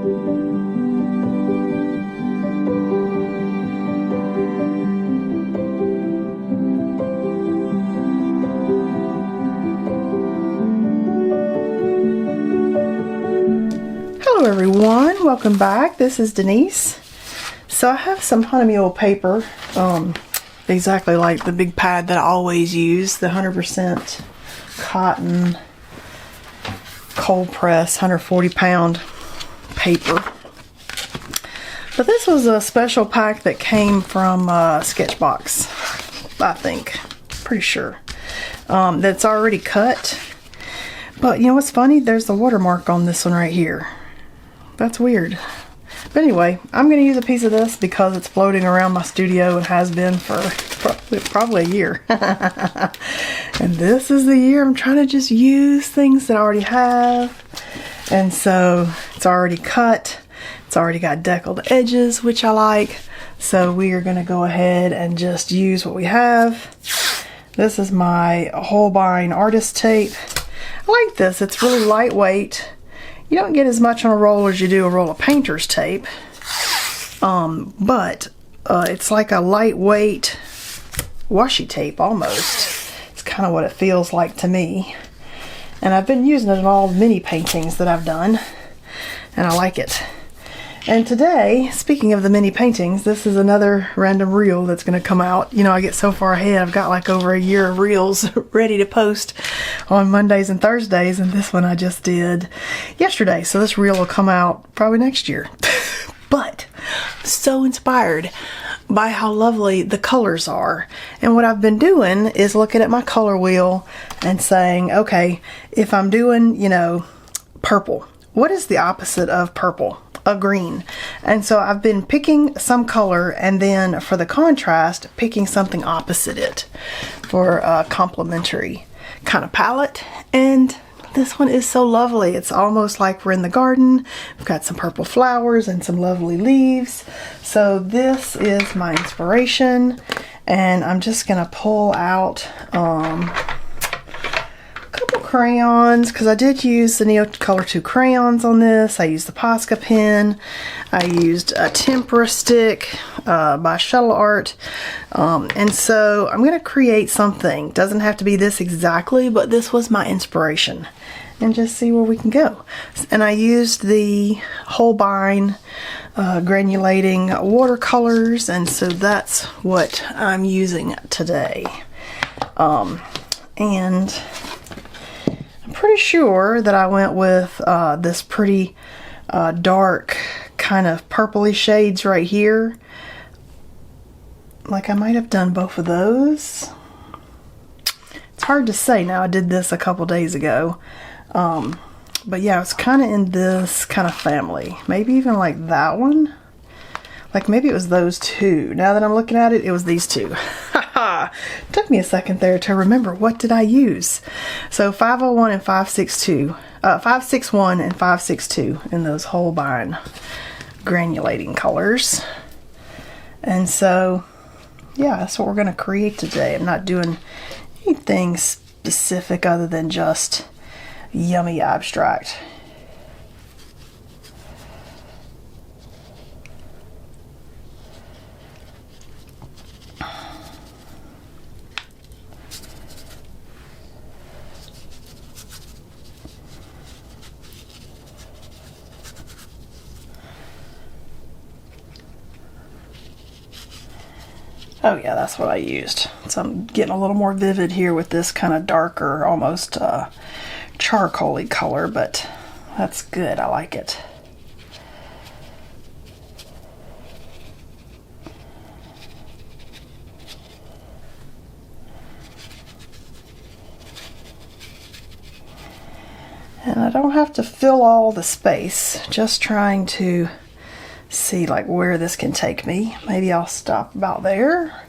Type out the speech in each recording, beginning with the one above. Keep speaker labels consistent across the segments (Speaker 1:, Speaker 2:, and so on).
Speaker 1: Hello everyone, welcome back. This is Denise. So I have some honeymeal paper, exactly like the big pad that I always use, the 100% cotton cold press 140 pound paper. But this was a special pack that came from Sketchbox, I think, pretty sure, that's already cut. But you know what's funny? There's the watermark on this one right here. That's weird. But anyway, I'm going to use a piece of this because it's floating around my studio and has been for probably a year. And this is the year I'm trying to just use things that I already have. And so it's already cut. It's already got deckled edges, which I like. So we are going to go ahead and just use what we have. This is my Holbein artist tape. I like this. It's really lightweight. You don't get as much on a roll as you do a roll of painter's tape, but it's like a lightweight washi tape almost. It's kind of what it feels like to me. And I've been using it in all the mini paintings that I've done, and I like it. And today, speaking of the mini paintings, this is another random reel that's going to come out. You know, I get so far ahead, I've got like over a year of reels ready to post on Mondays and Thursdays, and this one I just did yesterday. So this reel will come out probably next year. But I'm so inspired by how lovely the colors are. And what I've been doing is looking at my color wheel and saying, okay, if I'm doing, you know, purple, what is the opposite of purple? A green. And so I've been picking some color, and then for the contrast, picking something opposite it for a complementary kind of palette. And this one is so lovely. It's almost like we're in the garden. We've got some purple flowers and some lovely leaves. So this is my inspiration, and I'm just gonna pull out crayons, because I did use the Neocolor 2 crayons on this. I used the Posca pen. I used a tempera stick by Shuttle Art. And so I'm going to create something. Doesn't have to be this exactly, but this was my inspiration. And just see where we can go. And I used the Holbein granulating watercolors, and so that's what I'm using today. And I'm pretty sure that I went with this pretty dark kind of purpley shades right here. Like I might have done both of those. It's hard to say now. I did this a couple days ago. But yeah, it's kind of in this kind of family. Maybe even like that one. Like maybe it was those two. Now that I'm looking at it, it was these two. Took me a second there to remember what did I use. So 501 and 562, 561 and 562 in those Holbein granulating colors. And so yeah, that's what we're going to create today. I'm not doing anything specific other than just yummy abstract. Oh yeah, that's what I used. So I'm getting a little more vivid here with this kind of darker, almost charcoal-y color, but that's good. I like it. And I don't have to fill all the space, just trying to see like where this can take me. Maybe I'll stop about there.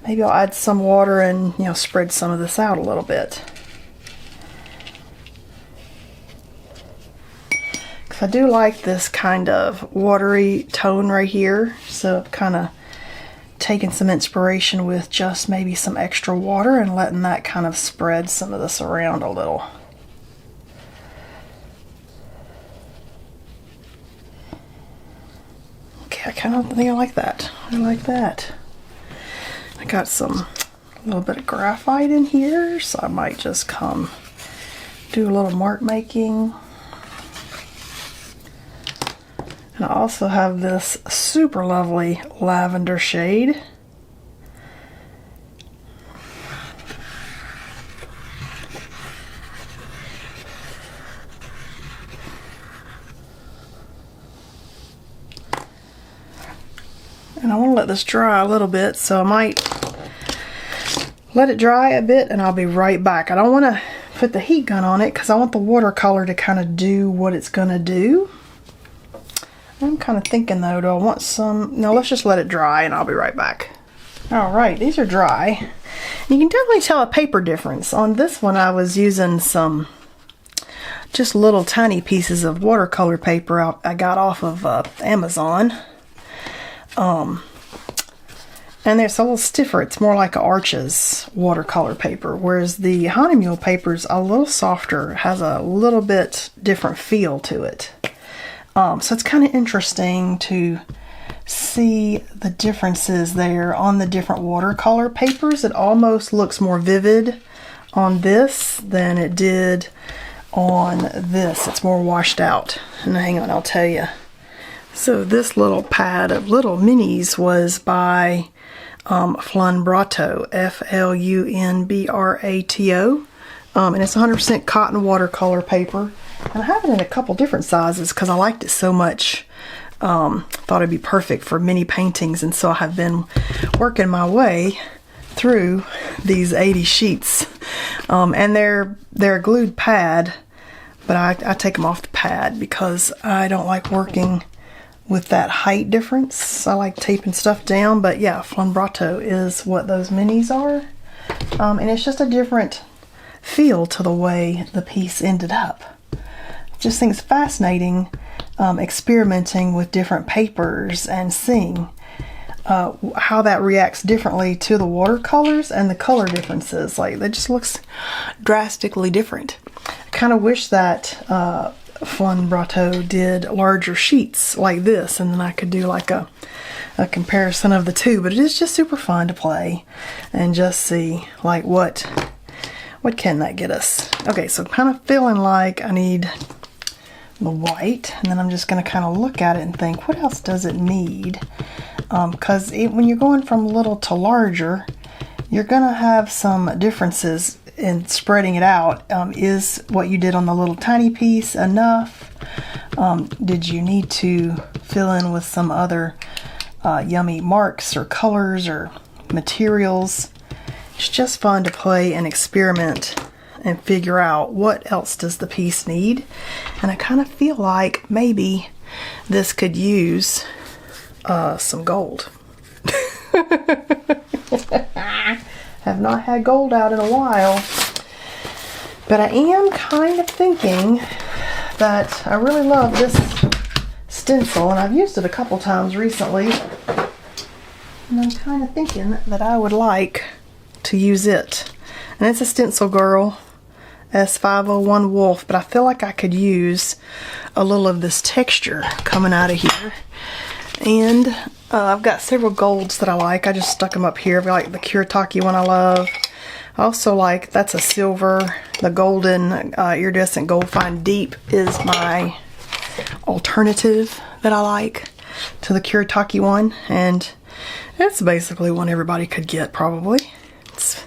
Speaker 1: Maybe I'll add some water and, you know, spread some of this out a little bit. Because I do like this kind of watery tone right here. So I've kind of taken some inspiration with just maybe some extra water and letting that kind of spread some of this around a little. I kind of think I like that. I like that. I got a little bit of graphite in here, so I might just come do a little mark making. And I also have this super lovely lavender shade. And I want to let this dry a little bit, so I might let it dry a bit and I'll be right back. I don't want to put the heat gun on it because I want the watercolor to kind of do what it's going to do. I'm kind of thinking though, do I want some? No, let's just let it dry and I'll be right back. Alright, these are dry. You can definitely tell a paper difference. On this one I was using some just little tiny pieces of watercolor paper I got off of Amazon. And it's a little stiffer. It's more like a Arches watercolor paper, whereas the Honeymoon paper is a little softer, has a little bit different feel to it. So it's kind of interesting to see the differences there on the different watercolor papers. It almost looks more vivid on this than it did on this. It's more washed out. And hang on, I'll tell you. So this little pad of little minis was by Flunbrato, F-L-U-N-B-R-A-T-O. And it's 100% cotton watercolor paper. And I have it in a couple different sizes because I liked it so much. Thought it'd be perfect for mini paintings, and so I have been working my way through these 80 sheets. And they're a glued pad, but I take them off the pad because I don't like working with that height difference. I like taping stuff down, but yeah, Flunbrato is what those minis are. And it's just a different feel to the way the piece ended up. Just think it's fascinating experimenting with different papers and seeing how that reacts differently to the watercolors and the color differences. Like, it just looks drastically different. I kind of wish that Flunbrato did larger sheets like this, and then I could do like a comparison of the two. But it is just super fun to play and just see like what can that get us. Okay, so kind of feeling like I need the white, and then I'm just going to kind of look at it and think, what else does it need? Because when you're going from little to larger, you're going to have some differences in spreading it out. Is what you did on the little tiny piece enough? Did you need to fill in with some other yummy marks or colors or materials? It's just fun to play and experiment and figure out what else does the piece need. And I kind of feel like maybe this could use some gold. Have not had gold out in a while, but I am kind of thinking that I really love this stencil, and I've used it a couple times recently, and I'm kind of thinking that I would like to use it. And it's a Stencil Girl S501 Wolf, but I feel like I could use a little of this texture coming out of here. And I've got several golds that I like. I just stuck them up here. I like the Kuretake one I love. I also like, that's a silver, the golden iridescent gold fine deep is my alternative that I like to the Kuretake one. And it's basically one everybody could get probably. It's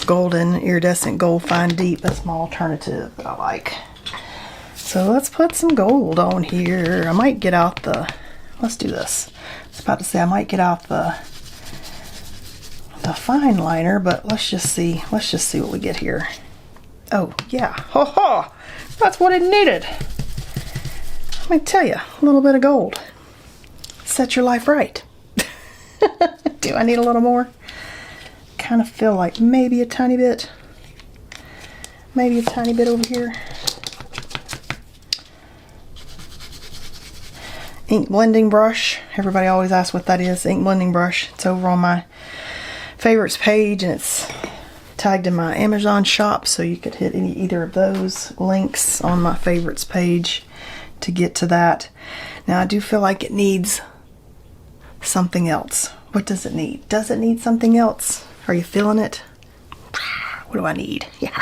Speaker 1: golden iridescent gold fine deep. That's my alternative that I like. So let's put some gold on here. I might get out the, let's do this. I was about to say I might get out the fine liner, but let's just see what we get here. Oh yeah, ho ho, that's what it needed. Let me tell you, a little bit of gold. Set your life right. Do I need a little more? Kind of feel like maybe a tiny bit over here. Ink blending brush. Everybody always asks what that is. Ink blending brush. It's over on my favorites page, and it's tagged in my Amazon shop, so you could hit either of those links on my favorites page to get to that. Now I do feel like it needs something else. What does it need? Does it need something else? Are you feeling it? What do I need? Yeah.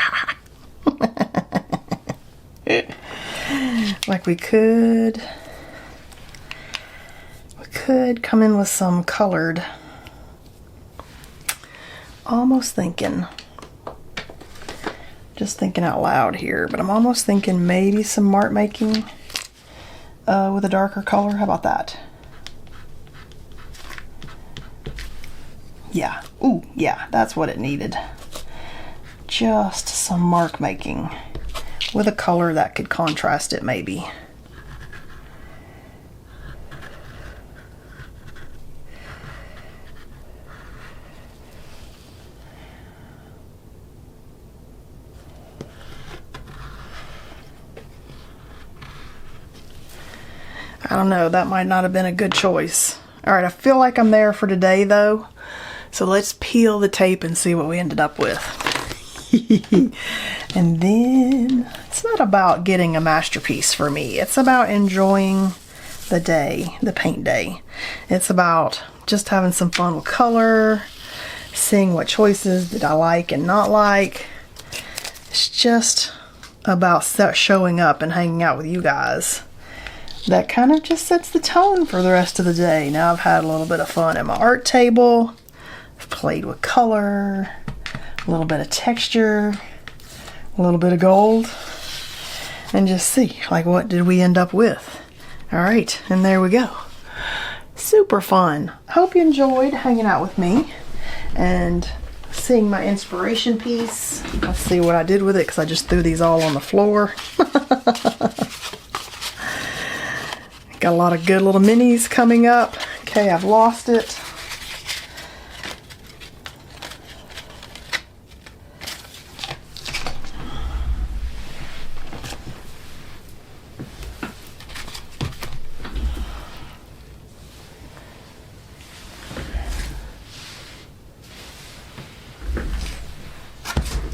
Speaker 1: Like we could come in with some colored. Almost thinking, just thinking out loud here, but I'm almost thinking maybe some mark making with a darker color. How about that? Yeah. Ooh, yeah, that's what it needed. Just some mark making with a color that could contrast it maybe. I don't know, that might not have been a good choice. Alright, I feel like I'm there for today though. So let's peel the tape and see what we ended up with. And then, it's not about getting a masterpiece for me. It's about enjoying the day, the paint day. It's about just having some fun with color, seeing what choices did I like and not like. It's just about showing up and hanging out with you guys. That kind of just sets the tone for the rest of the day. Now I've had a little bit of fun at my art table. I've played with color, a little bit of texture, a little bit of gold, and just see, like, what did we end up with? All right, and there we go. Super fun. Hope you enjoyed hanging out with me and seeing my inspiration piece. Let's see what I did with it, because I just threw these all on the floor. Got a lot of good little minis coming up. Okay, I've lost it.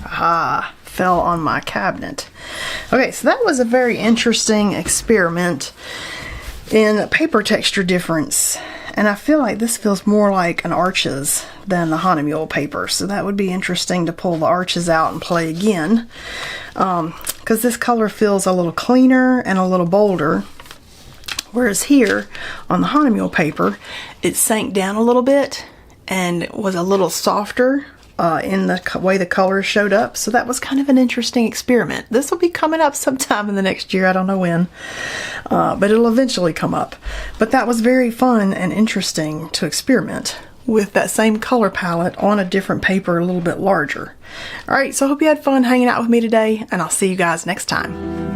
Speaker 1: Aha, fell on my cabinet. Okay, so that was a very interesting experiment in paper texture difference, and I feel like this feels more like an arches than the Hahnemühle paper, so that would be interesting to pull the arches out and play again, because this color feels a little cleaner and a little bolder, whereas here on the Hahnemühle paper it sank down a little bit and was a little softer in the way the colors showed up. So that was kind of an interesting experiment. This will be coming up sometime in the next year. I don't know when, but it'll eventually come up. But that was very fun and interesting to experiment with that same color palette on a different paper, a little bit larger. All right, so I hope you had fun hanging out with me today, and I'll see you guys next time.